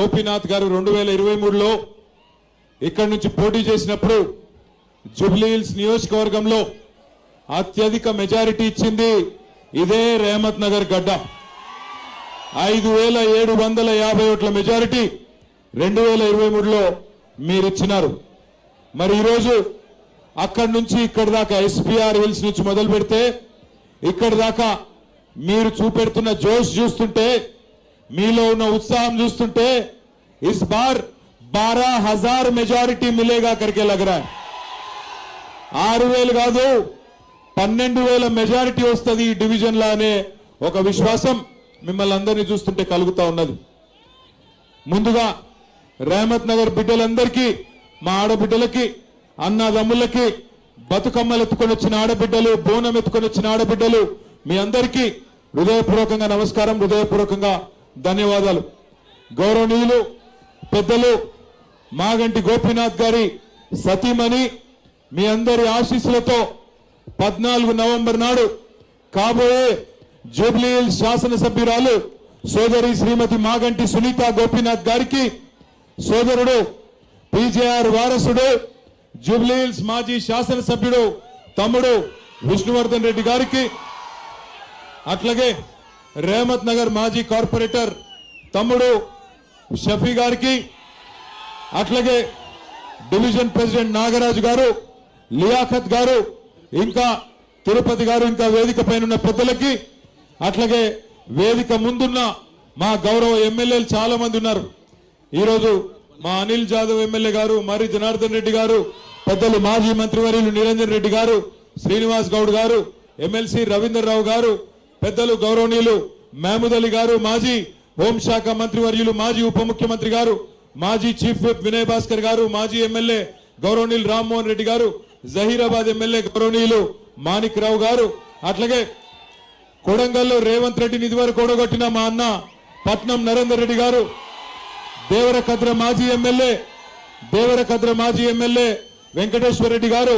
గోపీనాథ్ గారు 2023లో ఇక్కడి నుంచి పోటీ చేసినప్పుడు జూబ్లీహిల్స్ నియోజకవర్గంలో అత్యధిక మెజారిటీ ఇచ్చింది ఇదే రేమత్ నగర్ గడ్డ. 5750 ఓట్ల మెజారిటీ 2023లో మీరు ఇచ్చినారు. మరి ఈరోజు అక్కడి నుంచి ఇక్కడి దాకా ఎస్పీఆర్ హిల్స్ నుంచి మొదలు పెడితే ఇక్కడి దాకా మీరు చూపెడుతున్న జోష్ చూస్తుంటే, మీలో ఉన్న ఉత్సాహం చూస్తుంటే इस बार 12,000 మెజారిటీ మిలేగా करके लग रहा है. 6,000 కాదు 12,000 మెజారిటీ వస్తుంది ఈ డివిజన్ లో అనే ఒక విశ్వాసం మిమ్మల్ని అందరినీ చూస్తుంటే కలుగుతా ఉన్నది. ముందుగా రేమత్ నగర్ బిడ్డలందరికీ, మా ఆడబిడ్డలకి, అన్నదమ్ములకి, బతుకమ్మలు ఎత్తుకొని వచ్చిన ఆడబిడ్డలు, బోనం ఎత్తుకొని వచ్చిన ఆడబిడ్డలు, మీ అందరికీ హృదయపూర్వకంగా నమస్కారం, హృదయపూర్వకంగా ధన్యవాదాలు. గౌరవనీయులు పెద్దలు మాగంటి గోపీనాథ్ గారి సతీమణి మీ అందరి ఆశీస్సులతో 14 నవంబర్ నాడు కాబోయే జూబ్లీహిల్స్ శాసనసభ్యురాలు సోదరి శ్రీమతి మాగంటి సునీత గోపీనాథ్ గారికి, సోదరుడు పీజేఆర్ వారసుడు జూబ్లీహిల్స్ మాజీ శాసనసభ్యుడు తమ్ముడు విష్ణువర్ధన్ రెడ్డి గారికి, అట్లాగే రేమత్ నగర్ మాజీ కార్పొరేటర్ తమ్ముడు షఫీ గారికి, అట్లాగే డివిజన్ ప్రెసిడెంట్ నాగరాజు గారు, లియాఖత్ గారు, ఇంకా తిరుపతి గారు, ఇంకా వేదిక పైన ఉన్న పెద్దలకి, అట్లాగే వేదిక ముందున్న మా గౌరవ ఎమ్మెల్యేలు చాలా మంది ఉన్నారు. ఈరోజు మా అనిల్ జాదవ్ ఎమ్మెల్యే గారు, మరి జనార్దన్ రెడ్డి గారు, పెద్దలు మాజీ మంత్రివర్యులు నిరంజన్ రెడ్డి గారు, శ్రీనివాస్ గౌడ్ గారు, ఎమ్మెల్సీ రవీందర్ రావు గారు, పెద్దలు గౌరవనీయులు మహమూద్ అలీ గారు, మాజీ హోంశాఖ మంత్రివర్యులు, మాజీ ఉప ముఖ్యమంత్రి గారు, మాజీ చీఫ్ విప్ వినయ్ భాస్కర్ గారు, మాజీ ఎమ్మెల్యే గౌరవనీయులు రామ్మోహన్ రెడ్డి గారు, జహీరాబాద్ ఎమ్మెల్యే గౌరవనీయులు మాణిక్ రావు గారు, అట్లాగే కొడంగల్లో రేవంత్ రెడ్డిని ఇదివరకు ఓడగొట్టిన మా అన్న పట్నం నరేందర్ రెడ్డి గారు, దేవరకద్ర మాజీ ఎమ్మెల్యే వెంకటేశ్వర రెడ్డి గారు,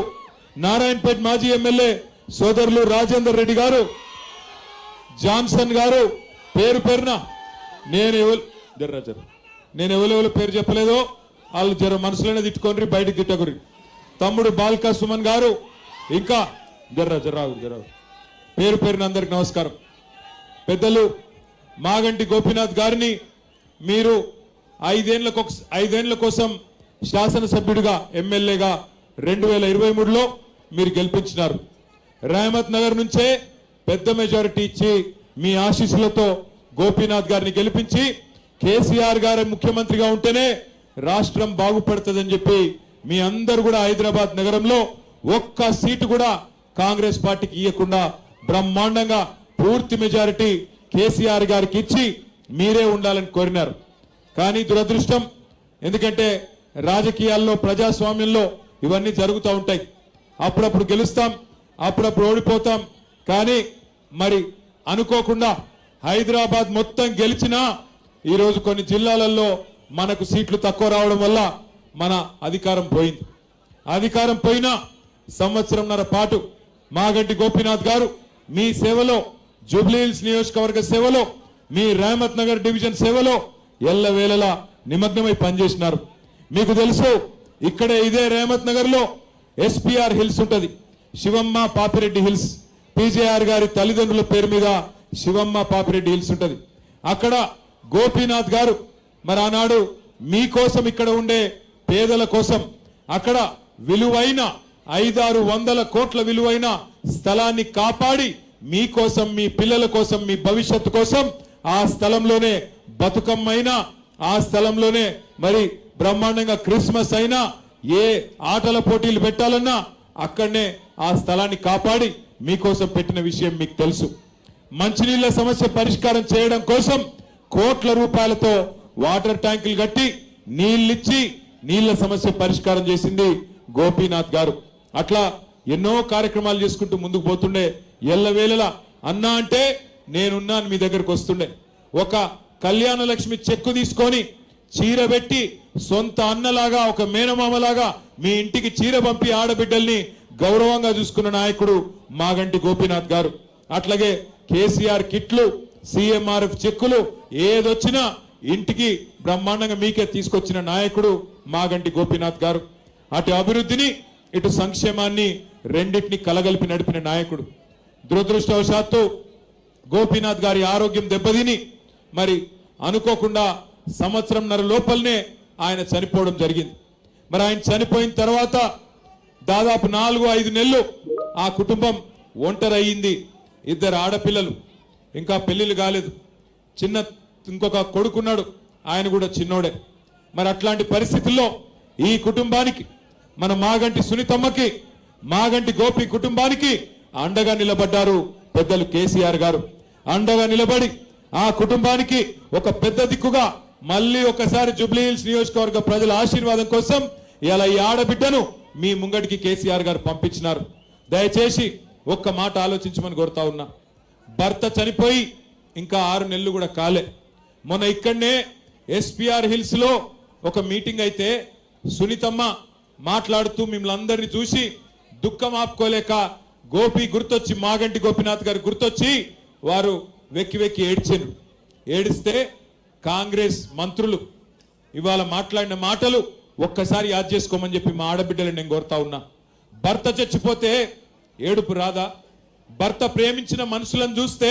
నారాయణపేట మాజీ ఎమ్మెల్యే సోదరులు రాజేందర్ రెడ్డి గారు, జాన్సన్ గారు, పేరు పేరున నేను ఎవరెవరు పేరు చెప్పలేదో వాళ్ళు జర మనసులోనే తిట్టుకోండి, బయటకు తిట్టకురి. తమ్ముడు బాల్కా సుమన్ గారు, ఇంకా పేరు పేరున అందరికి నమస్కారం. పెద్దలు మాగంటి గోపీనాథ్ గారిని మీరు 5 ఏళ్ల కోసం శాసనసభ్యుడిగా ఎమ్మెల్యేగా 2023లో మీరు గెలిపించినారు. రేమత్ నగర్ నుంచే పెద్ద మెజారిటీ ఇచ్చి మీ ఆశీస్సులతో గోపీనాథ్ గారిని గెలిపించి కేసీఆర్ గారు ముఖ్యమంత్రిగా ఉంటేనే రాష్ట్రం బాగుపడుతుందని చెప్పి మీ అందరూ కూడా హైదరాబాద్ నగరంలో ఒక్క సీటు కూడా కాంగ్రెస్ పార్టీకి ఇవ్వకుండా బ్రహ్మాండంగా పూర్తి మెజారిటీ కేసీఆర్ గారికి ఇచ్చి మీరే ఉండాలని కోరినారు. కానీ దురదృష్టం, ఎందుకంటే రాజకీయాల్లో, ప్రజాస్వామ్యంలో ఇవన్నీ జరుగుతూ ఉంటాయి. అప్పుడప్పుడు గెలుస్తాం, అప్పుడప్పుడు ఓడిపోతాం. కానీ మరి అనుకోకుండా హైదరాబాద్ మొత్తం గెలిచినా ఈరోజు కొన్ని జిల్లాలలో మనకు సీట్లు తక్కువ రావడం వల్ల మన అధికారం పోయింది. అధికారం పోయినా సంవత్సరంన్నర పాటు మాగంటి గోపీనాథ్ గారు మీ సేవలో, జూబ్లీహిల్స్ నియోజకవర్గ సేవలో, మీ రేమత్ నగర్ డివిజన్ సేవలో ఎల్లవేళలా నిమగ్నమై పనిచేసినారు. మీకు తెలుసు, ఇక్కడే ఇదే రేమత్ నగర్ లో ఎస్పీఆర్ హిల్స్ ఉంటది, శివమ్మ పాపిరెడ్డి హిల్స్. పీజేఆర్ గారి తల్లిదండ్రుల పేరు మీద శివమ్మ పాపిరెడ్డి హిల్స్ ఉంటది. అక్కడ గోపీనాథ్ గారు మరి ఆనాడు మీకోసం, ఇక్కడ ఉండే పేదల కోసం అక్కడ విలువైన 500-600 కోట్ల విలువైన స్థలాన్ని కాపాడి మీకోసం, మీ పిల్లల కోసం, మీ భవిష్యత్తు కోసం ఆ స్థలంలోనే బతుకమ్మైనా, ఆ స్థలంలోనే మరి బ్రహ్మాండంగా క్రిస్మస్ అయినా, ఏ ఆటల పోటీలు పెట్టాలన్నా అక్కడనే ఆ స్థలాన్ని కాపాడి మీకోసం పెట్టిన విషయం మీకు తెలుసు. మంచినీళ్ల సమస్య పరిష్కారం చేయడం కోసం కోట్ల రూపాయలతో వాటర్ ట్యాంకులు కట్టి నీళ్ళిచ్చి నీళ్ల సమస్య పరిష్కారం చేసింది గోపీనాథ్ గారు. అట్లా ఎన్నో కార్యక్రమాలు చేసుకుంటూ ముందుకు పోతుండే. ఎల్లవేళలా అన్నా అంటే నేనున్నాను మీ దగ్గరకు వస్తుండే. ఒక కళ్యాణ లక్ష్మి చెక్కు తీసుకొని చీర పెట్టి సొంత అన్నలాగా, ఒక మేనమామలాగా మీ ఇంటికి చీర పంపి ఆడబిడ్డల్ని గౌరవంగా చూసుకున్న నాయకుడు మాగంటి గోపీనాథ్ గారు. అట్లాగే కేసీఆర్ కిట్లు, సీఎంఆర్ఎఫ్ చెక్కులు ఏదొచ్చినా ఇంటికి బ్రహ్మాండంగా మీకే తీసుకొచ్చిన నాయకుడు మాగంటి గోపీనాథ్ గారు. అటు అభివృద్ధిని ఇటు సంక్షేమాన్ని రెండింటిని కలగలిపి నడిపిన నాయకుడు. దురదృష్టవశాత్తు గోపీనాథ్ గారి ఆరోగ్యం దెబ్బతిని మరి అనుకోకుండా సంవత్సరంన్నర లోపలనే ఆయన చనిపోవడం జరిగింది. మరి ఆయన చనిపోయిన తర్వాత దాదాపు 4-5 నెలలు ఆ కుటుంబం ఒంటరి అయ్యింది. 2 ఆడపిల్లలు, ఇంకా పెళ్లిళ్ళు కాలేదు. ఇంకొక కొడుకున్నాడు, ఆయన కూడా చిన్నోడే. మరి అట్లాంటి పరిస్థితుల్లో ఈ కుటుంబానికి మన మాగంటి సునీతమ్మకి, మాగంటి గోపి కుటుంబానికి అండగా నిలబడ్డారు పెద్దలు కేసీఆర్ గారు. అండగా నిలబడి ఆ కుటుంబానికి ఒక పెద్ద దిక్కుగా మళ్ళీ ఒకసారి జూబ్లీహిల్స్ నియోజకవర్గ ప్రజల ఆశీర్వాదం కోసం ఇలా ఈ ఆడబిడ్డను మీ ముంగడికి కేసీఆర్ గారు పంపించినారు. దయచేసి ఒక్క మాట ఆలోచించమని కోరుతా ఉన్నా. భర్త చనిపోయి ఇంకా 6 నెలలు కూడా కాలే. మొన్న ఇక్కడనే ఎస్పీఆర్ హిల్స్ లో ఒక మీటింగ్ అయితే సునీతమ్మ మాట్లాడుతూ మిమ్మల్ని అందరినీ చూసి దుఃఖం ఆపుకోలేక గోపి గుర్తొచ్చి, మాగంటి గోపీనాథ్ గారు గుర్తొచ్చి వారు వెక్కి వెక్కి ఏడ్చారు. ఏడిస్తే కాంగ్రెస్ మంత్రులు ఇవాళ మాట్లాడిన మాటలు ఒక్కసారి యాద్ చేసుకోమని చెప్పి మా ఆడబిడ్డలు నేను కోరుతా ఉన్నా. భర్త చచ్చిపోతే ఏడుపు రాదా? భర్త ప్రేమించిన మనుషులను చూస్తే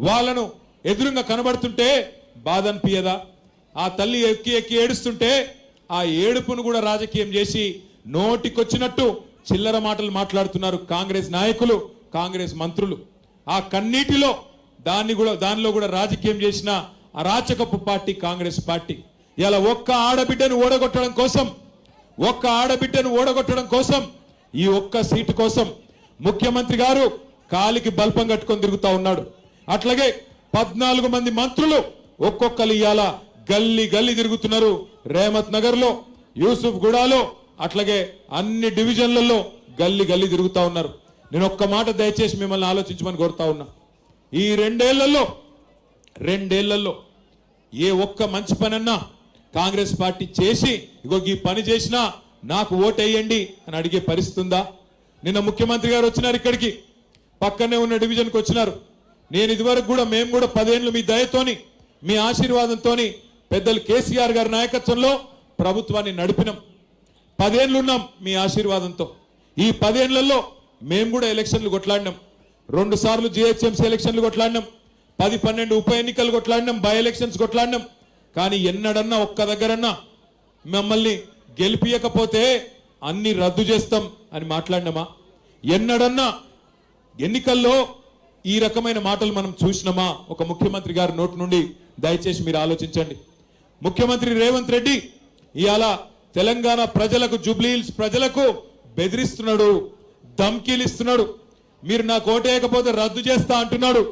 వాళ్ళను ఎదురుగా కనబడుతుంటే బాధ అనిపించదా? ఆ తల్లి ఎక్కి ఎక్కి ఏడుస్తుంటే ఆ ఏడుపును కూడా రాజకీయం చేసి నోటికొచ్చినట్టు చిల్లర మాటలు మాట్లాడుతున్నారు కాంగ్రెస్ నాయకులు, కాంగ్రెస్ మంత్రులు. ఆ కన్నీటిలో దానిలో కూడా రాజకీయం చేసిన అరాచకపు పార్టీ కాంగ్రెస్ పార్టీ. ఇలా ఒక్క ఆడబిడ్డను ఓడగొట్టడం కోసం ఈ ఒక్క సీటు కోసం ముఖ్యమంత్రి గారు కాలికి బల్పం కట్టుకొని తిరుగుతా ఉన్నాడు. అట్లాగే 14 మంది మంత్రులు ఒక్కొక్కరు ఇవాళ గల్లీ గల్లీ తిరుగుతున్నారు. రేమత్ నగర్ లో, యూసుఫ్ గూడాలో, అట్లాగే అన్ని డివిజన్లలో గల్లీ గల్లీ తిరుగుతా ఉన్నారు. నేను ఒక్క మాట దయచేసి మిమ్మల్ని ఆలోచించమని కోరుతా ఉన్నా. ఈ రెండేళ్లలో ఏ ఒక్క మంచి పనన్నా కాంగ్రెస్ పార్టీ చేసి ఇగో ఈ పని చేసినా నాకు ఓటేయండి అని అడిగే పరిస్థితి ఉందా? నిన్న ముఖ్యమంత్రి గారు వచ్చినారు, ఇక్కడికి పక్కనే ఉన్న డివిజన్కి వచ్చినారు. నేను ఇదివరకు కూడా మేము కూడా 10 ఏళ్ళు మీ దయతోని, మీ ఆశీర్వాదంతోని, పెద్దలు కేసీఆర్ గారి నాయకత్వంలో ప్రభుత్వాన్ని నడిపినాం. 10 ఏళ్ళు ఉన్నాం మీ ఆశీర్వాదంతో. ఈ 10 ఏళ్లలో మేము కూడా ఎలక్షన్లు కొట్లాడినాం. 2 సార్లు జిహెచ్ఎంసీ ఎలక్షన్లు కొట్లాడినాం, 10-12 ఉప ఎన్నికలు కొట్లాడినాం, బై ఎలక్షన్స్ కొట్లాడినాం. కానీ ఎన్నడన్నా ఒక్క దగ్గరన్నా మమ్మల్ని గెలిపియకపోతే అన్ని రద్దు చేస్తాం అని మాట్లాడినామా? ఎన్నడన్నా ఎన్నికల్లో ఈ రకమైన మాటలు మనం చూసినామా ఒక ముఖ్యమంత్రి గారి నోటి నుండి? దయచేసి మీరు ఆలోచించండి. ముఖ్యమంత్రి రేవంత్ రెడ్డి ఇవాళ తెలంగాణ ప్రజలకు, జూబ్లీహిల్స్ ప్రజలకు బెదిరిస్తున్నాడు, ధమ్కీలు ఇస్తున్నాడు. మీరు నాకు ఓటేయకపోతే రద్దు చేస్తా అంటున్నాడు.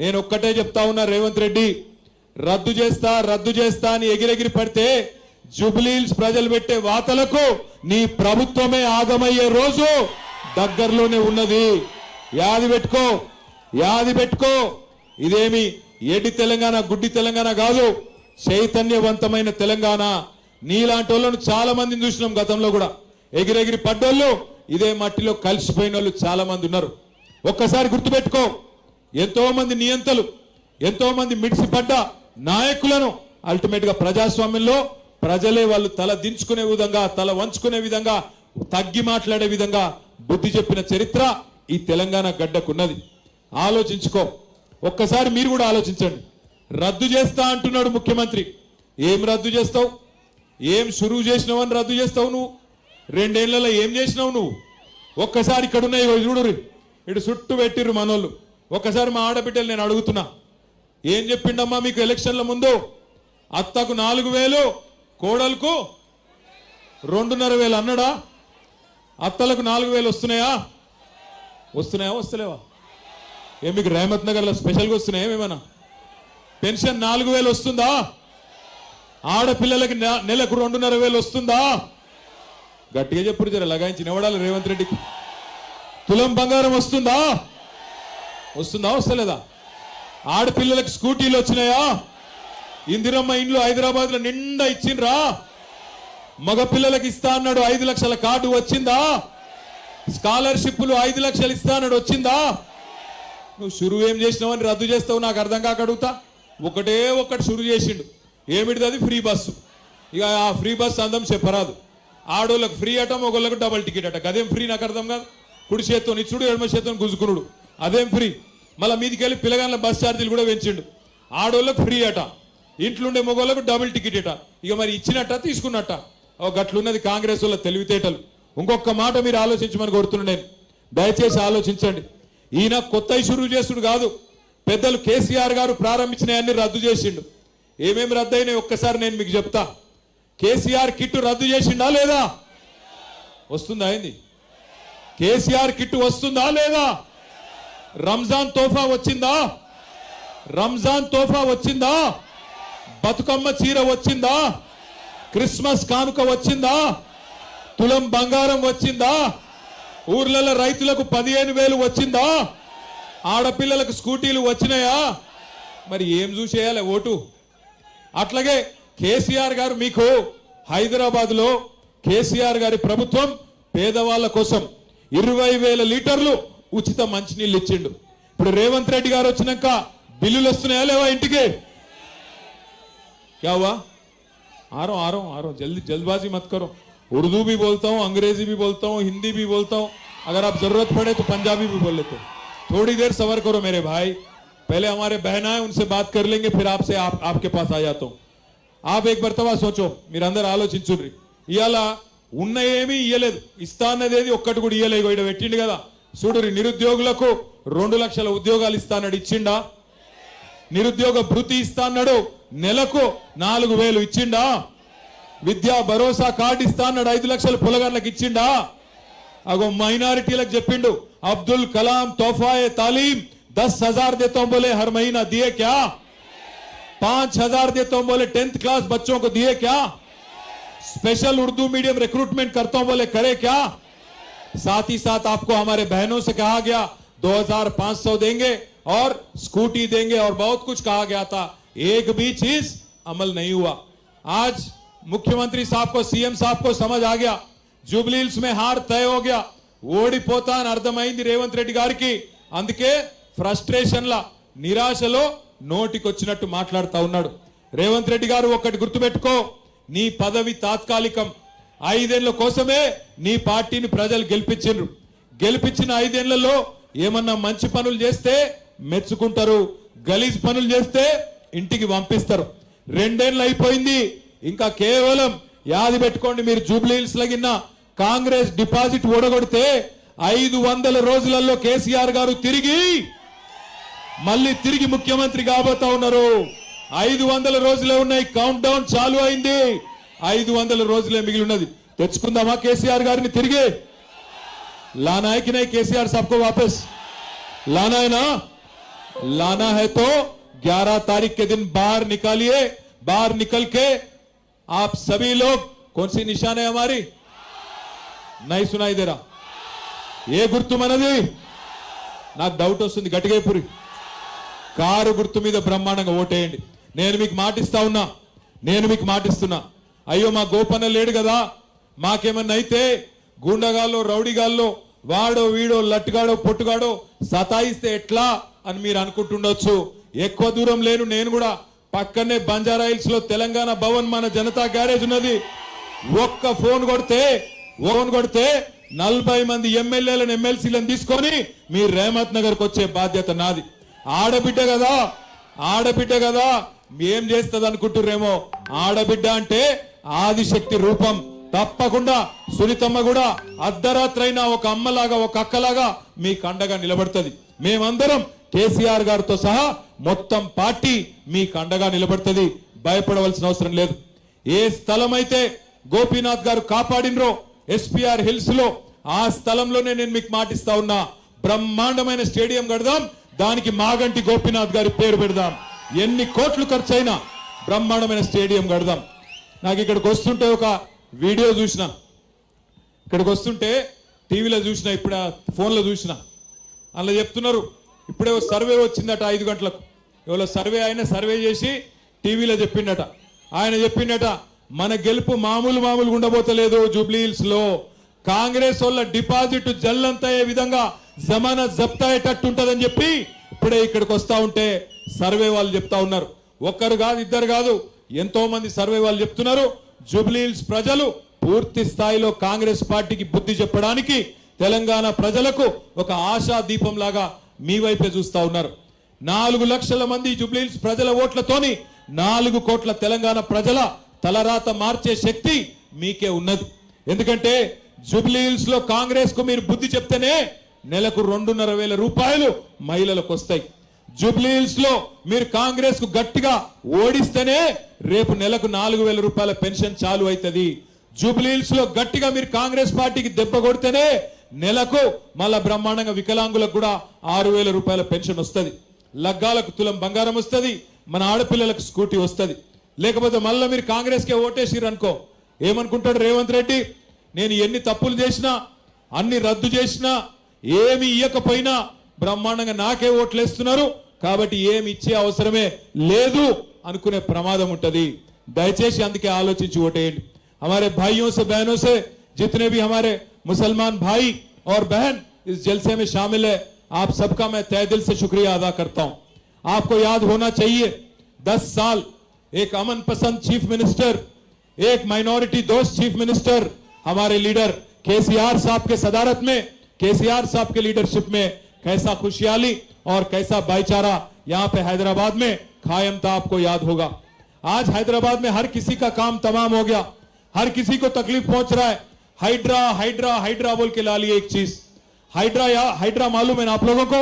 నేను ఒక్కటే చెప్తా ఉన్నా, రేవంత్ రెడ్డి రద్దు చేస్తా అని ఎగిరెగిరి పడితే జూబ్లీహిల్స్ ప్రజలు పెట్టే వాతలకు నీ ప్రభుత్వమే ఆగమయ్యే రోజు దగ్గరలోనే ఉన్నది. యాది పెట్టుకో. ఇదేమి ఎడి తెలంగాణ, గుడ్డి తెలంగాణ కాదు, చైతన్యవంతమైన తెలంగాణ. నీలాంటి వాళ్ళను చాలా మందిని చూసినాం గతంలో కూడా. ఎగిరెగిరి పడ్డోళ్ళు, ఇదే మట్టిలో కలిసిపోయిన వాళ్ళు చాలా మంది ఉన్నారు. ఒక్కసారి గుర్తుపెట్టుకో, ఎంతో మంది నియంతలు, ఎంతో మంది మిడిసిపడ్డ నాయకులను అల్టిమేట్ గా ప్రజాస్వామ్యంలో ప్రజలే వాళ్ళు తల దించుకునే విధంగా, తల వంచుకునే విధంగా, తగ్గి మాట్లాడే విధంగా బుద్ధి చెప్పిన చరిత్ర ఈ తెలంగాణ గడ్డకున్నది. ఆలోచించుకో. ఒక్కసారి మీరు కూడా ఆలోచించండి. రద్దు చేస్తా అంటున్నాడు ముఖ్యమంత్రి. ఏం రద్దు చేస్తావు? ఏం షురువు చేసినావు అని రద్దు చేస్తావు నువ్వు? 2 ఏళ్లలో ఏం చేసినావు నువ్వు? ఒక్కసారి ఇక్కడ ఉన్నాయి చూడు, ఇటు చుట్టూ పెట్టిర్రు మనోళ్ళు. ఒక్కసారి మా ఆడబిడ్డలు నేను అడుగుతున్నా, ఏం చెప్పిండమ్మా మీకు ఎలక్షన్ల ముందు? అత్తకు 4,000, కోడలకు 2,500 అన్నాడా? అత్తలకు 4,000 వస్తున్నాయా? వస్తలేవా? ఏం మీకు రేమత్ నగర్లో స్పెషల్గా వస్తున్నాయా? ఏమేమన్నా పెన్షన్ 4,000 వస్తుందా? ఆడపిల్లలకి నెలకు 2,500 వస్తుందా? గట్టిగా చెప్పుడు, జర లగాయించి నివడాలి రేవంత్ రెడ్డికి. తులం బంగారం వస్తుందా? వస్తలేదా? ఆడపిల్లలకు స్కూటీలు వచ్చినాయా? ఇందిరమ్మ ఇండ్లు హైదరాబాద్ లో నిండా ఇచ్చిండ్రా? మగపిల్లలకు ఇస్తా అన్నాడు 5 లక్షల కార్డు వచ్చిందా? స్కాలర్షిప్లు 5 లక్షలు ఇస్తా అన్నాడు, వచ్చిందా? నువ్వు షురు ఏం చేసినావు అని రద్దు చేస్తావు నాకు అర్థం కాక అడుగుతా. ఒకటి షురు చేసిండు. ఏమిటిది అది ఫ్రీ బస్సు. ఇక ఆ ఫ్రీ బస్సు అందం చెప్పరాదు. ఆడోళ్ళకు ఫ్రీ అట, మొగోళ్ళకు డబల్ టికెట్ అట. అదేం ఫ్రీ నాకు అర్థం కాదు. కుడి చేత్తో ఇచ్చుడు, ఎడమ చేత్తో గుంజుకునుడు, అదేం ఫ్రీ? మళ్ళీ మీదికి వెళ్ళి పిల్లగాళ్ళ బస్ ఛార్జీలు కూడా పెంచిండు. ఆడోళ్ళకు ఫ్రీ అట, ఇంట్లుండే మొగోళ్ళకు డబుల్ టికెట్ అట. ఇక మరి ఇచ్చినట్ట తీసుకున్నట్ట? ఓ గట్లున్నది కాంగ్రెస్ వాళ్ళ తెలివితేటలు. ఇంకొక మాట మీరు ఆలోచించమని కోరుతున్నాను నేను. దయచేసి ఆలోచించండి. ఈయన కొత్త ఇష్యూ చేసుడు కాదు. పెద్దలు కేసీఆర్ గారు ప్రారంభించినవన్నీ రద్దు చేసిండు. ఏమేమి రద్దు అయినాయి ఒక్కసారి నేను మీకు చెప్తా. కేసీఆర్ కిట్టు రద్దు చేసిండా లేదా? వస్తుందా అయింది? కేసీఆర్ కిట్టు వస్తుందా లేదా? రంజాన్ తోఫా వచ్చిందా? రంజాన్ తోఫా వచ్చిందా? బతుకమ్మ చీర వచ్చిందా? క్రిస్మస్ కానుక వచ్చిందా? తులం బంగారం వచ్చిందా? ఊర్లలో రైతులకు 15,000 వచ్చిందా? ఆడపిల్లలకు స్కూటీలు వచ్చినాయా? మరి ఏం చూసేయాలి ఓటు? అట్లాగే కేసీఆర్ గారు మీకు హైదరాబాద్ లో కేసీఆర్ గారి ప్రభుత్వం పేదవాళ్ళ కోసం 20,000 లీటర్లు ఉచిత మంచినీళ్ళు ఇచ్చిండు. ఇప్పుడు రేవంత్ రెడ్డి గారు వచ్చినాక బిల్లులు వస్తున్నాయా లేవా ఇంటికి? क्या हुआ? आ रहा हूं जल्दी जल्दबाजी मत करो. उर्दू भी बोलता हूं, अंग्रेजी भी बोलता हूं, हिंदी भी बोलता हूं. अगर आप जरूरत पड़े तो पंजाबी भी बोल लेते. थोड़ी देर सबर करो मेरे भाई. पहले हमारे बहना है उनसे बात कर लेंगे, फिर आपसे आपके पास आ जाता हूं. आप एक मरतबा सोचो, మీరు అందరూ ఆలోచించుర్రి. ఇయాల ఉన్న ఏమీ ఇయ్యలేదు, ఇస్తా అన్నదేది ఒక్కటి కూడా ఇయ్యలేదు. ఇక్కడ పెట్టిండు కదా చూడురి. నిరుద్యోగులకు 2 లక్షల ఉద్యోగాలు ఇస్తా అన్నాడు, ఇచ్చిండా? నిరుద్యోగ భృతి ఇస్తా అన్నాడు, నెలకు 4,000 ఇచ్చిండా? విద్యా భరోసా కార్డు ఇస్తా అన్నాడు, 5 లక్షల పొలగాళ్ళకి ఇచ్చిండా? అగో మైనారిటీలకు చెప్పిండు, అబ్దుల్ కలాం తోఫాए तालीम 10,000 देता हूं बोले हर महीना, दिए क्या? 5,000 देता हूं बोले 10th क्लास बच्चों को, दिए क्या? स्पेशल उर्दू मीडियम रिक्रूटमेंट करता हूं बोले, करे क्या? साथ ही साथ आपको हमारे बहनों से कहा गया 2,500 देंगे और स्कूटी देंगे और बहुत कुछ कहा गया था. एक भी चीज अमल नहीं हुआ. आज मुख्यमंत्री साहब को, सीएम साहब को समझ आ गया, जुबली हिल्स में हार तय हो गया, ఓడిపోతా అని అర్థమైంది రేవంత్ రెడ్డి గారికి. అందుకే ఫ్రస్ట్రేషన్ లా, నిరాశలో నోటికొచ్చినట్టు మాట్లాడుతూ ఉన్నాడు. రేవంత్ రెడ్డి గారు ఒక్కటి గుర్తుపెట్టుకో, నీ పదవి తాత్కాలికం. 5 ఏళ్ల కోసమే నీ పార్టీని ప్రజలు గెలిపించిండ్రు. గెలిపించిన 5 ఏళ్లలో ఏమన్నా మంచి పనులు చేస్తే మెచ్చుకుంటారు, గలీజ్ పనులు చేస్తే ఇంటికి పంపిస్తారు. 2 ఏళ్ళు అయిపోయింది, ఇంకా కేవలం యాది పెట్టుకోండి, మీరు జూబ్లీ హిల్స్ లగిన కాంగ్రెస్ డిపాజిట్ ఓడగొడితే 500 రోజులలో కేసీఆర్ గారు మళ్ళీ తిరిగి ముఖ్యమంత్రి కాబోతా ఉన్నారు. 500 రోజులే ఉన్నాయి, కౌంట్ డౌన్ చాలు అయింది. 500 రోజులే మిగిలి ఉన్నది. తెచ్చుకుందామా కేసీఆర్ గారిని తిరిగి? लाना है कि नहीं केसीआर साहब को वापस? लाना है ना? लाना है तो 11 तारीख के दिन बाहर निकालिए. बाहर निकल के आप सभी लोग, कौन सी निशान है हमारी? नहीं सुनाई दे रहा. ఏ గుర్తు మనది? నాకు డౌట్ వస్తుంది, గట్టిగైపురి. కారు గుర్తు మీద బ్రహ్మాండంగా ఓటేయండి. నేను మీకు మాటిస్తున్నా. అయ్యో మా గోపన్న లేడు కదా, మాకేమన్నా అయితే గూండగాల్లో, రౌడీగాల్లో, వాడో వీడో, లట్టుగాడో పొట్టుగాడో సతాయిస్తే ఎట్లా అని మీరు అనుకుంటుండొచ్చు. ఎక్కువ దూరం లేను, నేను కూడా పక్కనే బంజారా హిల్స్ లో తెలంగాణ భవన్, మన జనతా గ్యారేజ్ ఉన్నది. ఒక్క ఫోన్ కొడితే 40 మంది ఎమ్మెల్యేలను, ఎమ్మెల్సీలను తీసుకొని మీ రేమత్ నగర్ కు వచ్చే బాధ్యత నాది. ఆడబిడ్డ కదా ఏం చేస్తుంది అనుకుంటుర్రేమో. ఆడబిడ్డ అంటే ఆదిశక్తి రూపం. తప్పకుండా సునీతమ్మ కూడా అర్ధరాత్రైనా ఒక అమ్మలాగా, ఒక అక్కలాగా మీకు అండగా నిలబడుతుంది. మేమందరం కేసీఆర్ గారితో సహా మొత్తం పార్టీ మీకు అండగా నిలబడుతుంది. భయపడవలసిన అవసరం లేదు. ఏ స్థలం అయితే గోపీనాథ్ గారు కాపాడినరో ఎస్పీఆర్ హిల్స్ లో, ఆ స్థలంలోనే నేను మీకు మాటిస్తా ఉన్నా, బ్రహ్మాండమైన స్టేడియం కడదాం, దానికి మాగంటి గోపీనాథ్ గారి పేరు పెడదాం. ఎన్ని కోట్లు ఖర్చు అయినా బ్రహ్మాండమైన స్టేడియం కడదాం. నాకు ఇక్కడికి వస్తుంటే ఒక వీడియో చూసిన, ఇక్కడికి వస్తుంటే టీవీలో చూసిన, ఇప్పుడు ఫోన్లో చూసిన, అందులో చెప్తున్నారు ఇప్పుడే సర్వే వచ్చిందట 5 గంటలకు. ఎవరో సర్వే ఆయన సర్వే చేసి టీవీలో చెప్పిండట. ఆయన చెప్పిండట, మన గెలుపు మామూలుగా ఉండబోతలేదు. జూబ్లీ హిల్స్ లో కాంగ్రెస్ వాళ్ళ డిపాజిట్ జల్లంతయ్యే విధంగా జమానత్ జప్త్ అయ్యేటట్టుంటదని చెప్పి ఇప్పుడే ఇక్కడికి వస్తా ఉంటే సర్వే వాళ్ళు చెప్తా ఉన్నారు. ఒక్కరు కాదు, ఇద్దరు కాదు, ఎంతో మంది సర్వే వాళ్ళు చెప్తున్నారు జూబ్లీహిల్స్ ప్రజలు పూర్తి స్థాయిలో కాంగ్రెస్ పార్టీకి బుద్ధి చెప్పడానికి తెలంగాణ ప్రజలకు ఒక ఆశా దీపం లాగా మీ వైపే చూస్తా ఉన్నారు. 4 లక్షల మంది జూబ్లీహిల్స్ ప్రజల ఓట్లతోని 4 కోట్ల తెలంగాణ ప్రజల తలరాత మార్చే శక్తి మీకే ఉన్నది. ఎందుకంటే జూబ్లీహిల్స్ లో కాంగ్రెస్ కు మీరు బుద్ధి చెప్తేనే నెలకు 2,500 రూపాయలు మహిళలకు వస్తాయి. జూబ్లీహిల్స్ లో మీరు కాంగ్రెస్ కు గట్టిగా ఓడిస్తేనే రేపు నెలకు 4,000 రూపాయల పెన్షన్ చాలు అవుతుంది. జూబ్లీహిల్స్ లో గట్టిగా మీరు కాంగ్రెస్ పార్టీకి దెబ్బ కొడితేనే నెలకు మళ్ళా బ్రహ్మాండంగా వికలాంగులకు కూడా 6,000 రూపాయల పెన్షన్ వస్తుంది. లగ్గాలకు తులం బంగారం వస్తుంది. మన ఆడపిల్లలకు స్కూటీ వస్తుంది. లేకపోతే మళ్ళీ మీరు కాంగ్రెస్ కే ఓటేసిరు అనుకో ఏమనుకుంటాడు రేవంత్ రెడ్డి, నేను ఎన్ని తప్పులు చేసినా అన్ని రద్దు చేసినా ఏమి ఇయ్యకపోయినా బ్రహ్మాండంగా నాకే ఓట్లేస్తున్నారు కాబట్టి ఏమి ఇచ్చే అవసరమే లేదు అనుకునే ప్రమాదం ఉంటది. దయచేసి అందుకే ఆలోచించి ఓటేయండి. हमारे भाइयों से बहनों से जितने भी हमारे मुसलमान भाई और बहन इस जलसे में शामिल है आप सबका मैं तहे दिल से शुक्रिया अदा करता हूं. आपको याद होना चाहिए 10 साल एक अमन पसंद चीफ मिनिस्टर, एक माइनॉरिटी दोस्त चीफ मिनिस्टर हमारे लीडर केसीआर साहब के सदारत में, केसीआर साहब के लीडरशिप में कैसा खुशहाली और कैसा भाईचारा यहां पे हैदराबाद में कायम था. आपको याद होगा आज हैदराबाद में हर किसी का काम तमाम हो गया, हर किसी को तकलीफ पहुंच रहा है. हाइड्रा हाइड्रा हाइड्रा बोल के ला लिए एक चीज. हाइड्रा या हाइड्रा मालूम है ना आप लोगों को?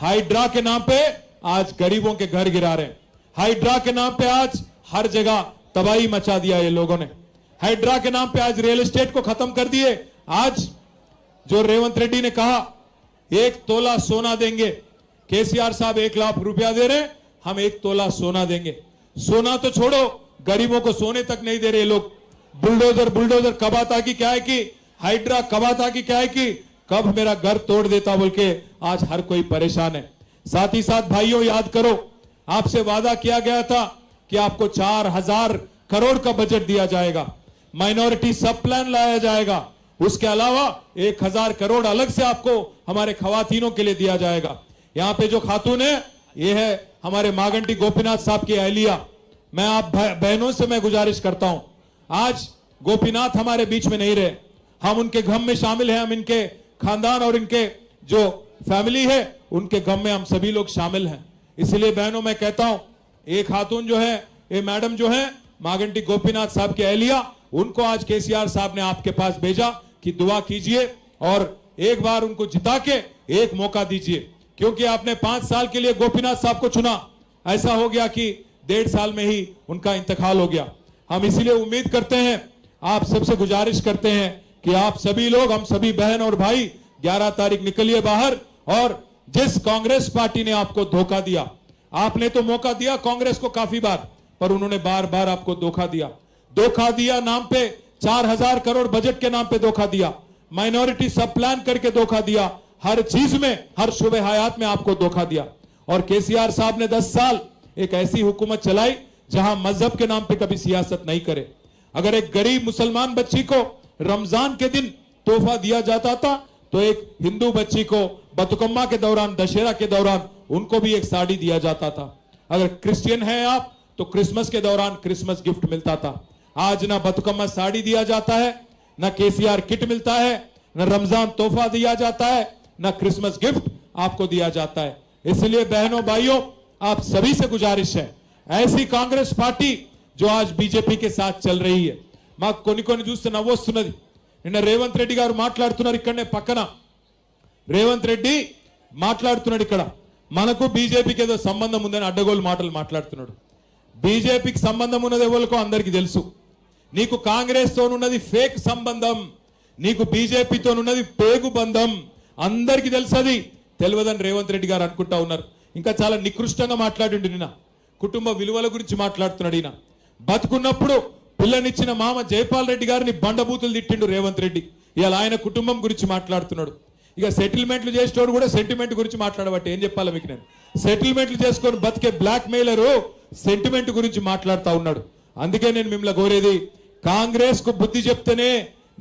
हाइड्रा के नाम पे आज गरीबों के घर गिरा रहे हैं. हाइड्रा के नाम पे आज हर जगह तबाही मचा दिया ये लोगों ने. हाइड्रा के नाम पे आज रियल एस्टेट को खत्म कर दिए. आज जो रेवंत रेड्डी ने कहा 1 तोला सोना देंगे, केसीआर साहब 1 लाख रुपया दे रहे, हम 1 तोला सोना देंगे. सोना तो छोड़ो, गरीबों को सोने तक नहीं दे रहे लोग. बुलडोजर बुलडोजर कब आता की क्या है कि हाइड्रा कब आता की क्या है कि कब मेरा घर तोड़ देता बोल के आज हर कोई परेशान है. साथ ही साथ भाइयों याद करो आपसे वादा किया गया था कि आपको 4,000 करोड़ का बजट दिया जाएगा, माइनॉरिटी सब प्लान लाया जाएगा, उसके अलावा 1,000 करोड़ अलग से आपको हमारे खवातीनों के लिए दिया जाएगा. यहाँ पे जो खातून है ये है हमारे मागंटी गोपीनाथ साहब की अहलिया. मैं आप बहनों से मैं गुजारिश करता हूं आज गोपीनाथ हमारे बीच में नहीं रहे, हम उनके गम में शामिल हैं, हम इनके खानदान और इनके जो फैमिली है उनके गम में हम सभी लोग शामिल हैं. इसलिए बहनों मैं कहता हूं एक खातून जो है ये मैडम जो है मागंटी गोपीनाथ साहब की अहलिया, उनको आज केसीआर साहब ने आपके पास भेजा कि दुआ कीजिए और एक बार उनको जिता के एक मौका दीजिए, क्योंकि आपने 5 साल के लिए गोपीनाथ साहब को चुना, ऐसा हो गया कि 1.5 साल में ही उनका इंतकाल हो गया. हम इसीलिए उम्मीद करते हैं, आप सबसे गुजारिश करते हैं कि आप सभी लोग, हम सभी बहन और भाई 11 तारीख निकलिए बाहर. और जिस कांग्रेस पार्टी ने आपको धोखा दिया, आपने तो मौका दिया कांग्रेस को काफी बार, पर उन्होंने बार बार आपको धोखा दिया. धोखा दिया नाम पे 4,000 करोड़ बजट के नाम पे धोखा दिया, माइनॉरिटी सब प्लान करके धोखा दिया, हर चीज में हर शुबे हयात में आपको धोखा दिया. और केसीआर साहब ने 10 साल एक ऐसी हुकूमत चलाई जहां मजहब के नाम पे कभी सियासत नहीं करे. अगर एक गरीब मुसलमान बच्ची को रमजान के दिन तोहफा दिया जाता था तो एक हिंदू बच्ची को बतुकम्मा के दौरान, दशहरा के दौरान उनको भी एक साड़ी दिया जाता था. अगर क्रिश्चियन है आप तो क्रिसमस के दौरान क्रिसमस गिफ्ट मिलता था. आज ना बतुकम्मा साड़ी दिया जाता है, ना केसीआर किट मिलता है, ना रमजान तोहफा दिया जाता है, ना क्रिसमस गिफ्ट आपको दिया जाता है. इसलिए बहनों भाइयों आप सभी से गुजारिश है, ऐसी कांग्रेस पार्टी जो आज बीजेपी के साथ चल रही है మాకు కొన్ని చూస్తే నవ్వొస్తున్నది. నిన్న రేవంత్ రెడ్డి గారు మాట్లాడుతున్నారు, ఇక్కడనే పక్కన రేవంత్ రెడ్డి మాట్లాడుతున్నాడు, ఇక్కడ మనకు బీజేపీకి ఏదో సంబంధం ఉందని అడ్డగోలు మాటలు మాట్లాడుతున్నాడు. బీజేపీకి సంబంధం ఉన్నది ఎవరికో అందరికీ తెలుసు. నీకు కాంగ్రెస్ తోనున్నది ఫేక్ సంబంధం, నీకు బీజేపీతో ఉన్నది పేగు బంధం, అందరికీ తెలుసది. తెలియదని రేవంత్ రెడ్డి గారు అనుకుంటా ఉన్నారు. ఇంకా చాలా నికృష్టంగా మాట్లాడిండు. నిన్న కుటుంబ విలువల గురించి మాట్లాడుతున్నాడు. ఈయన బతుకున్నప్పుడు పిల్లనిచ్చిన మామ జైపాల్ రెడ్డి గారిని బండబూతులు తిట్టిండు రేవంత్ రెడ్డి. ఇలా ఆయన కుటుంబం గురించి మాట్లాడుతున్నాడు. ఇక సెటిల్మెంట్లు చేసేటోడు కూడా సెంటిమెంట్ గురించి మాట్లాడబట్టి ఏం చెప్పాలి మీకు నేను. సెటిల్మెంట్లు చేసుకొని బతికే బ్లాక్ మెయిలరు సెంటిమెంట్ గురించి మాట్లాడుతూ ఉన్నాడు. అందుకే నేను మిమ్మల్ని కోరేది, కాంగ్రెస్ కు బుద్ధి చెప్తేనే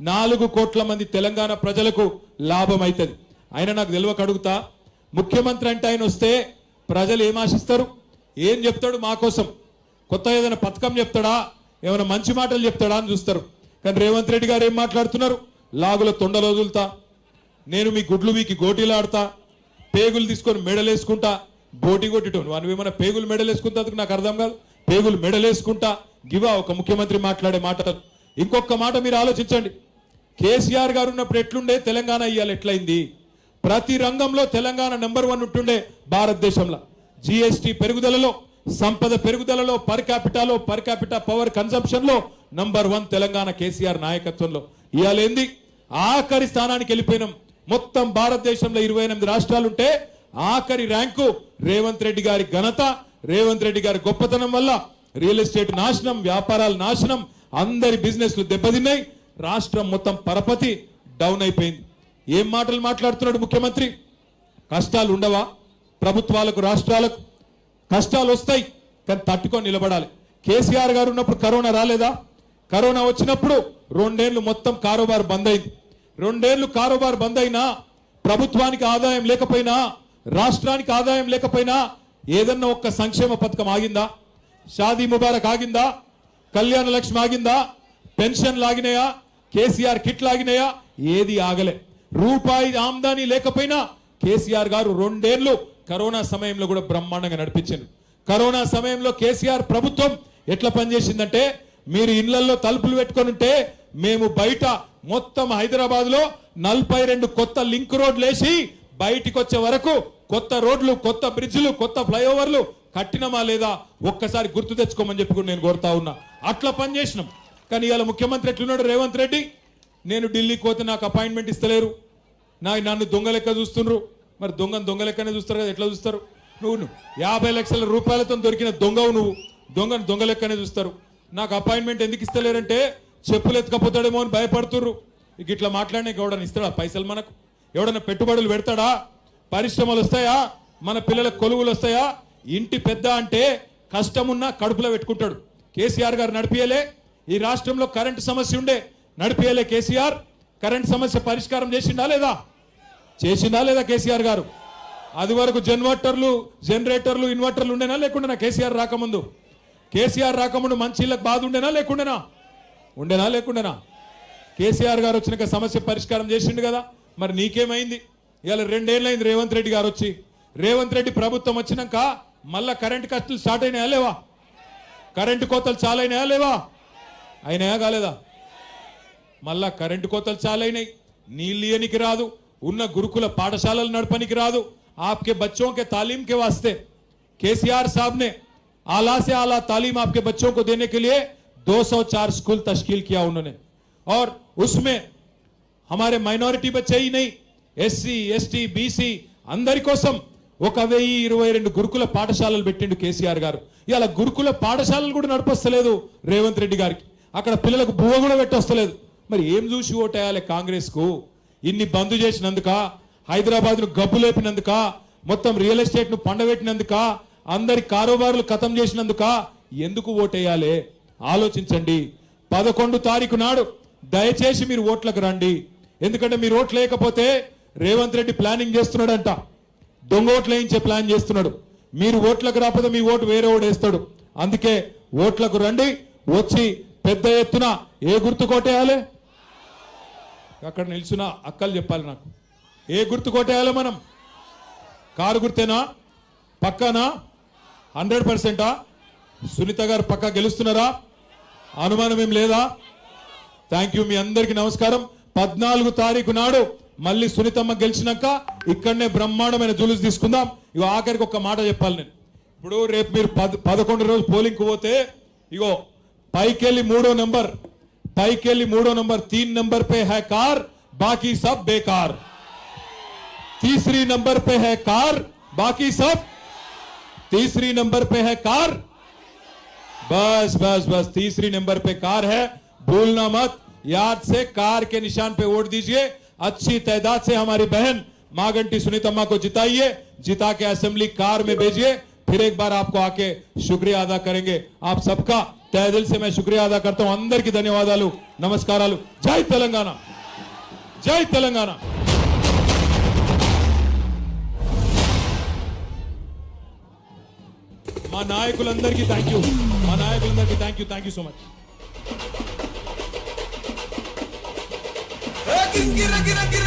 4 కోట్ల మంది తెలంగాణ ప్రజలకు లాభం అవుతుంది. ఆయన నాకు తెలియక అడుగుతా, ముఖ్యమంత్రి అంటే ఆయన వస్తే ప్రజలు ఏం ఆశిస్తారు, ఏం చెప్తాడు మా కోసం? కొత్త ఏదైనా పథకం చెప్తాడా, ఏమైనా మంచి మాటలు చెప్తాడా అని చూస్తారు. కానీ రేవంత్ రెడ్డి గారు ఏం మాట్లాడుతున్నారు? లాగుల తొండలు వదులుతా, నేను మీ గుడ్లు మీకు గోటీలు ఆడతా, పేగులు తీసుకొని మెడలేసుకుంటా, బోటి కొట్టిటోను అని ఏమైనా పేగులు మెడలేసుకుంటా, నాకు అర్థం కాదు. పేగులు మెడలేసుకుంటా గివా ఒక ముఖ్యమంత్రి మాట్లాడే మాటలు. ఇంకొక మాట మీరు ఆలోచించండి. కేసీఆర్ గారు ఉన్నప్పుడు ఎట్లుండే తెలంగాణ, ఇయ్యాలి ఎట్లయింది? ప్రతి రంగంలో తెలంగాణ నెంబర్ 1 ఉంటుండే భారతదేశంలో. జిఎస్టీ పెరుగుదలలో, సంపద పెరుగుదలలో, పర్ క్యాపిటా పవర్ కన్సంప్షన్ లో నంబర్ 1 తెలంగాణ కేసీఆర్ నాయకత్వంలో. ఇవాళ ఏంది? ఆఖరి స్థానానికి వెళ్ళిపోయినాం. మొత్తం భారతదేశంలో 28 రాష్ట్రాలుంటే ఆఖరి ర్యాంకు రేవంత్ రెడ్డి గారి ఘనత, రేవంత్ రెడ్డి గారి గొప్పతనం వల్ల రియల్ ఎస్టేట్ నాశనం, వ్యాపారాలు నాశనం, అందరి బిజినెస్లు దెబ్బతిన్నాయి, రాష్ట్రం మొత్తం పరపతి డౌన్ అయిపోయింది. ఏం మాటలు మాట్లాడుతున్నాడు ముఖ్యమంత్రి? కష్టాలు ఉండవా? ప్రభుత్వాలకు, రాష్ట్రాలకు కష్టాలు వస్తాయి, కానీ తట్టుకొని నిలబడాలి. కేసీఆర్ గారు ఉన్నప్పుడు కరోనా రాలేదా? కరోనా వచ్చినప్పుడు 2 ఏళ్లు మొత్తం కారోబార్ బంద్ అయింది. 2 ఏళ్లు కారోబార్ బంద్ అయినా, ప్రభుత్వానికి ఆదాయం లేకపోయినా, రాష్ట్రానికి ఆదాయం లేకపోయినా ఏదన్నా ఒక్క సంక్షేమ పథకం ఆగిందా? షాదీ ముబారక్ ఆగిందా? కళ్యాణ లక్ష్మి ఆగిందా? పెన్షన్ లాగినాయా? కేసీఆర్ కిట్ లాగినాయా? ఏది ఆగలే. రూపాయి ఆమ్దాని లేకపోయినా కేసీఆర్ గారు 2 ఏళ్లు కరోనా సమయంలో కూడా బ్రహ్మాండంగా నడిపించారు. కరోనా సమయంలో కేసీఆర్ ప్రభుత్వం ఎట్లా పనిచేసిందంటే, మీరు ఇళ్లలో తలుపులు పెట్టుకొని ఉంటే మేము బయట మొత్తం హైదరాబాద్ లో 42 కొత్త లింక్ రోడ్లు వేసి బయటికి వచ్చే వరకు కొత్త రోడ్లు, కొత్త బ్రిడ్జ్లు, కొత్త ఫ్లైఓవర్లు కట్టినమా లేదా ఒక్కసారి గుర్తు తెచ్చుకోమని చెప్పి నేను కోరుతా ఉన్నా. అట్లా పనిచేసినాం. కానీ ఇవాళ ముఖ్యమంత్రి ఎట్లున్నాడు రేవంత్ రెడ్డి? నేను ఢిల్లీకి పోతే నాకు అపాయింట్మెంట్ ఇస్తలేరు, నన్ను దొంగ లెక్క చూస్తుండ్రు. మరి దొంగ లెక్కనే చూస్తారు కదా, ఎట్లా చూస్తారు? నువ్వు 50 లక్షల రూపాయలతో దొరికిన దొంగవు, నువ్వు దొంగ లెక్కనే చూస్తారు. నాకు అపాయింట్మెంట్ ఎందుకు ఇస్తలేరంటే చెప్పులు ఎత్తుకపోతాడేమో అని భయపడుతుర్రు. ఇక ఇట్లా మాట్లాడినా ఎవడన్నా ఇస్తాడా పైసలు? మనకు ఎవడన్నా పెట్టుబడులు పెడతాడా? పరిశ్రమలు వస్తాయా? మన పిల్లలకు కొలువులు వస్తాయా? ఇంటి పెద్ద అంటే కష్టమున్నా కడుపులో పెట్టుకుంటాడు. కేసీఆర్ గారు నడిపియలే. ఈ రాష్ట్రంలో కరెంటు సమస్య ఉండే, నడిపియలే కేసీఆర్. కరెంట్ సమస్య పరిష్కారం చేసిండా లేదా కేసీఆర్ గారు? అది వరకు జనరేటర్లు ఇన్వర్టర్లు ఉండేనా లేకుండా? కేసీఆర్ రాకముందు మంచి ఇళ్ళకి బాధ ఉండేనా లేకుండేనా? కేసీఆర్ గారు వచ్చినాక సమస్య పరిష్కారం చేసిండు కదా. మరి నీకేమైంది? ఇవాళ 2 ఏళ్ళైంది రేవంత్ రెడ్డి గారు వచ్చి. రేవంత్ రెడ్డి ప్రభుత్వం వచ్చినాక మళ్ళా కరెంటు కష్టాలు స్టార్ట్ అయినాయా లేవా? కరెంటు కోతలు చాలైనాయా లేవా? అయినాయా కాలేదా? మళ్ళా కరెంటు కోతలు చాలైనాయి. నీళ్ళు ఇయనికి రాదు, ఉన్న గురుకుల పాఠశాలలు నడపనికి రాదు. आपके बच्चों के तालीम के वास्ते केसीआर साहब ने आला से आला तालीम आपके बच्चों को देने के लिए 204 स्कूल तश्कील किया उन्होंने। और उसमें हमारे माइनॉरिटी बच्चे ही नहीं, एससी एसटी बीसी अंदरी कोसम 1022 గురుకుల పాఠశాలలు పెట్టిండు కేసీఆర్ గారు. ఇవాళ గురుకుల పాఠశాలలు కూడా నడిపొస్తలేదు రేవంత్ రెడ్డి గారికి. అక్కడ పిల్లలకు బువ్వ కూడా పెట్టొస్తలేదు. మరి ఏం చూసి ఓటేయాలి కాంగ్రెస్ కు? ఇన్ని బంద్ చేసినందుక, హైదరాబాద్ ను గబ్బు లేపినందుక, మొత్తం రియల్ ఎస్టేట్ ను పండబెట్టినందుక, అందరి కారోబార్లు ఖతం చేసినందుక ఎందుకు ఓటేయాలి? ఆలోచించండి. 11 తారీఖు నాడు దయచేసి మీరు ఓట్లకు రండి. ఎందుకంటే మీరు ఓట్లు లేకపోతే రేవంత్ రెడ్డి ప్లానింగ్ చేస్తున్నాడంట, దొంగ ఓట్లు వేయించే ప్లాన్ చేస్తున్నాడు. మీరు ఓట్లకు రాకపోతే మీ ఓటు వేరే ఓటు వేస్తాడు. అందుకే ఓట్లకు రండి. వచ్చి పెద్ద ఎత్తున ఏ గుర్తు కొట్టేయాలి? అక్కడ నిల్చున్న అక్కలు చెప్పాలి నాకు. ఏ గుర్తు కొట్టేయాలి మనం? కారు గుర్తేనా? పక్కానా? 100%? సునీత గారు పక్కా గెలుస్తున్నారా? అనుమానం ఏం లేదా? Thank you. మీ అందరికీ నమస్కారం. 14 తారీఖు నాడు మళ్ళీ సునీతమ్మ గెలిచినాక ఇక్కడనే బ్రహ్మాండమైన జులుస్ తీసుకుందాం. ఇగో ఆఖరికి ఒక్క మాట చెప్పాలి నేను. ఇప్పుడు రేపు మీరు 11 రోజు పోలింగ్ కు పోతే ఇగో పైకెళ్ళి 3వ నంబర్ 3 नंबर पे है कार, बाकी सब बेकार. 3 नंबर पे है कार, बाकी सब. 3 नंबर पे है कार. बस 3 नंबर पे कार है, भूलना मत. याद से कार के निशान पे वोट दीजिए. अच्छी तादाद से हमारी बहन मागंटी सुनीतम्मा को जिताइए. जिता के असेंबली कार में भेजिए. फिर एक बार आपको आके शुक्रिया अदा करेंगे. आप सबका तहे दिल से मैं शुक्रिया अदा करता हूं. अंदर की धन्यवादालु, नमस्कारालु. जय तेलंगाना, जय तेलंगाना. మా నాయకులందరికీ థ్యాంక్ యూ. పెద్దలందరికీ థ్యాంక్ యూ సో మచ్. గిర గిర గిర